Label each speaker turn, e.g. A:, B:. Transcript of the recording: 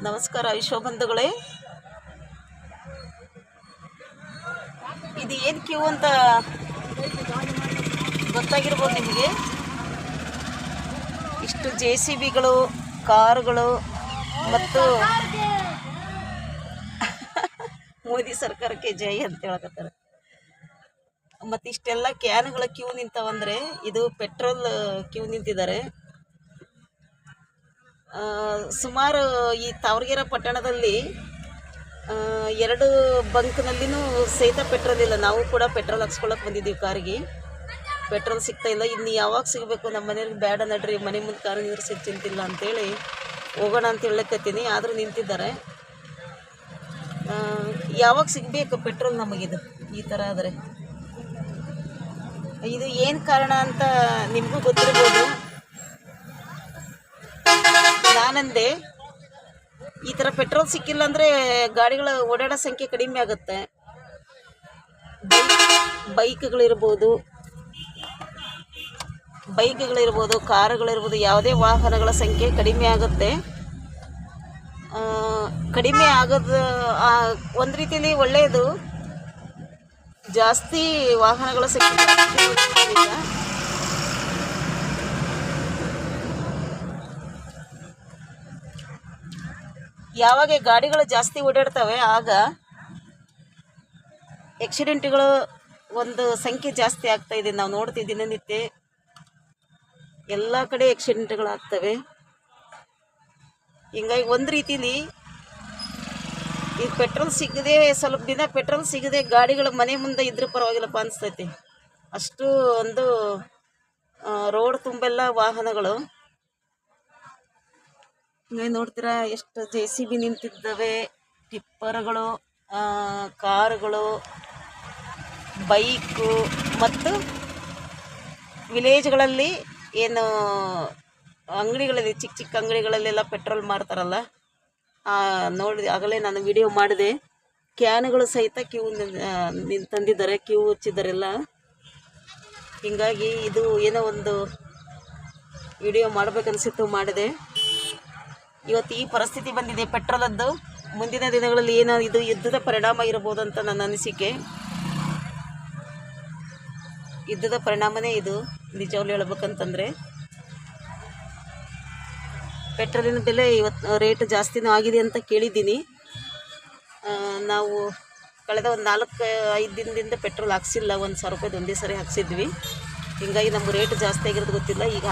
A: ನಮಸ್ಕಾರ ವಿಶ್ವಬಂಧುಗಳೇ. ಇದು ಏನು ಕ್ಯೂ ಅಂತ ಗೊತ್ತಾಗಿರ್ಬೋದು ನಿಮಗೆ. ಇಷ್ಟು JCBಗಳು, ಕಾರುಗಳು ಮತ್ತು ಮೋದಿ ಸರ್ಕಾರಕ್ಕೆ ಜೈ ಅಂತ ಹೇಳಕತ್ತಾರೆ. ಮತ್ತು ಇಷ್ಟೆಲ್ಲ ಕ್ಯಾನ್ಗಳ ಕ್ಯೂ ನಿಂತವಂದರೆ ಇದು ಪೆಟ್ರೋಲ್ ಕ್ಯೂ ನಿಂತಿದ್ದಾರೆ. ಸುಮಾರು ಈ ತಾವರಗೆರೆ ಪಟ್ಟಣದಲ್ಲಿ 2 ಬಂಕ್ನಲ್ಲಿನೂ ಸಹಿತ ಪೆಟ್ರೋಲ್ ಇಲ್ಲ. ನಾವು ಕೂಡ ಪೆಟ್ರೋಲ್ ಹಾಕ್ಸ್ಕೊಳಕ್ಕೆ ಬಂದಿದ್ದೀವಿ. ಕಾರಿಗೆ ಪೆಟ್ರೋಲ್ ಸಿಗ್ತಾ ಇಲ್ಲ. ಇನ್ನು ಯಾವಾಗ ಸಿಗಬೇಕು? ನಮ್ಮ ಮನೇಲಿ ಬೇಡ ನಡ್ರಿ, ಮನೆ ಮುಂದೆ ಕಾರು ನಿಂದ್ರಿಸಿ ಚಿಂತಿಲ್ಲ ಅಂತೇಳಿ ಹೋಗೋಣ ಅಂತ ಹೇಳಕತ್ತೀನಿ. ಆದರೂ ನಿಂತಿದ್ದಾರೆ. ಯಾವಾಗ ಸಿಗಬೇಕು ಪೆಟ್ರೋಲ್ ನಮಗಿದು ಈ ಥರ ಆದರೆ? ಇದು ಏನು ಕಾರಣ ಅಂತ ನಿಮಗೂ ಗೊತ್ತಿರ್ಬೋದು. ನಾನಂದೆ ಈ ಥರ ಪೆಟ್ರೋಲ್ ಸಿಕ್ಕಿಲ್ಲ ಅಂದರೆ ಗಾಡಿಗಳ ಓಡಾಡೋ ಸಂಖ್ಯೆ ಕಡಿಮೆ ಆಗುತ್ತೆ. ಬೈಕ್ಗಳಿರ್ಬೋದು, ಕಾರುಗಳಿರ್ಬೋದು, ಯಾವುದೇ ವಾಹನಗಳ ಸಂಖ್ಯೆ ಕಡಿಮೆ ಆಗುತ್ತೆ. ಕಡಿಮೆ ಆಗೋದು ಒಂದು ರೀತಿಯಲ್ಲಿ ಒಳ್ಳೆಯದು. ಜಾಸ್ತಿ ವಾಹನಗಳ ಸಂಖ್ಯೆ ಯಾವಾಗ ಗಾಡಿಗಳು ಜಾಸ್ತಿ ಓಡಾಡ್ತವೆ ಆಗ ಆಕ್ಸಿಡೆಂಟ್ಗಳು ಒಂದು ಸಂಖ್ಯೆ ಜಾಸ್ತಿ ಆಗ್ತಾ ಇದೆ. ನಾವು ನೋಡ್ತೀವಿ ದಿನನಿತ್ಯ ಎಲ್ಲ ಕಡೆ ಆಕ್ಸಿಡೆಂಟ್ಗಳಾಗ್ತವೆ. ಹಿಂಗಾಗಿ ಒಂದು ರೀತಿಲಿ ಈ ಪೆಟ್ರೋಲ್ ಸಿಗದೆ, ಸ್ವಲ್ಪ ದಿನ ಪೆಟ್ರೋಲ್ ಸಿಗದೆ ಗಾಡಿಗಳು ಮನೆ ಮುಂದೆ ಇದ್ರೂ ಪರವಾಗಿಲ್ಲಪ್ಪ ಅನಿಸ್ತೈತಿ. ಅಷ್ಟು ಒಂದು ರೋಡ್ ತುಂಬೆಲ್ಲ ವಾಹನಗಳು. ಹಿಂಗೆ ನೋಡ್ತೀರಾ ಎಷ್ಟು JCB ನಿಂತಿದ್ದಾವೆ, ಟಿಪ್ಪರ್ಗಳು, ಕಾರುಗಳು, ಬೈಕು ಮತ್ತು ವಿಲೇಜ್ಗಳಲ್ಲಿ ಏನು ಅಂಗಡಿಗಳಲ್ಲಿ, ಚಿಕ್ಕ ಚಿಕ್ಕ ಅಂಗಡಿಗಳಲ್ಲೆಲ್ಲ ಪೆಟ್ರೋಲ್ ಮಾರ್ತಾರಲ್ಲ, ನೋಡಿ ಆಗಲೇ ನಾನು ವಿಡಿಯೋ ಮಾಡಿದೆ. ಕ್ಯಾನ್ಗಳು ಸಹಿತ ಕ್ಯೂ ತಂದಿದ್ದಾರೆ, ಕ್ಯೂ ಹಚ್ಚಿದ್ದಾರೆಲ್ಲ. ಹೀಗಾಗಿ ಇದು ಏನೋ ಒಂದು ವಿಡಿಯೋ ಮಾಡಬೇಕನ್ಸಿತ್ತು, ಮಾಡಿದೆ. ಇವತ್ತು ಈ ಪರಿಸ್ಥಿತಿ ಬಂದಿದೆ ಪೆಟ್ರೋಲದ್ದು. ಮುಂದಿನ ದಿನಗಳಲ್ಲಿ ಏನೋ ಇದು ಯುದ್ಧದ ಪರಿಣಾಮ ಇರಬಹುದು ಅಂತ ನನ್ನ ಅನಿಸಿಕೆ. ಯುದ್ಧದ ಪರಿಣಾಮನೇ ಇದು ನಿಜವಾಗ್ಲೂ ಹೇಳ್ಬೇಕಂತಂದರೆ. ಪೆಟ್ರೋಲಿನ ಬೆಲೆ ಇವತ್ತು ರೇಟ್ ಜಾಸ್ತಿನೂ ಆಗಿದೆ ಅಂತ ಕೇಳಿದ್ದೀನಿ. ನಾವು ಕಳೆದ ಒಂದು 4-5 ದಿನದಿಂದ ಪೆಟ್ರೋಲ್ ಹಾಕ್ಸಿಲ್ಲ. 1,000 ರೂಪಾಯಿದು ಒಂದೇ ಸರಿ ಹಾಕ್ಸಿದ್ವಿ. ಹೀಗಾಗಿ ನಮ್ಗೆ ರೇಟ್ ಜಾಸ್ತಿ ಆಗಿರೋದು ಗೊತ್ತಿಲ್ಲ. ಈಗ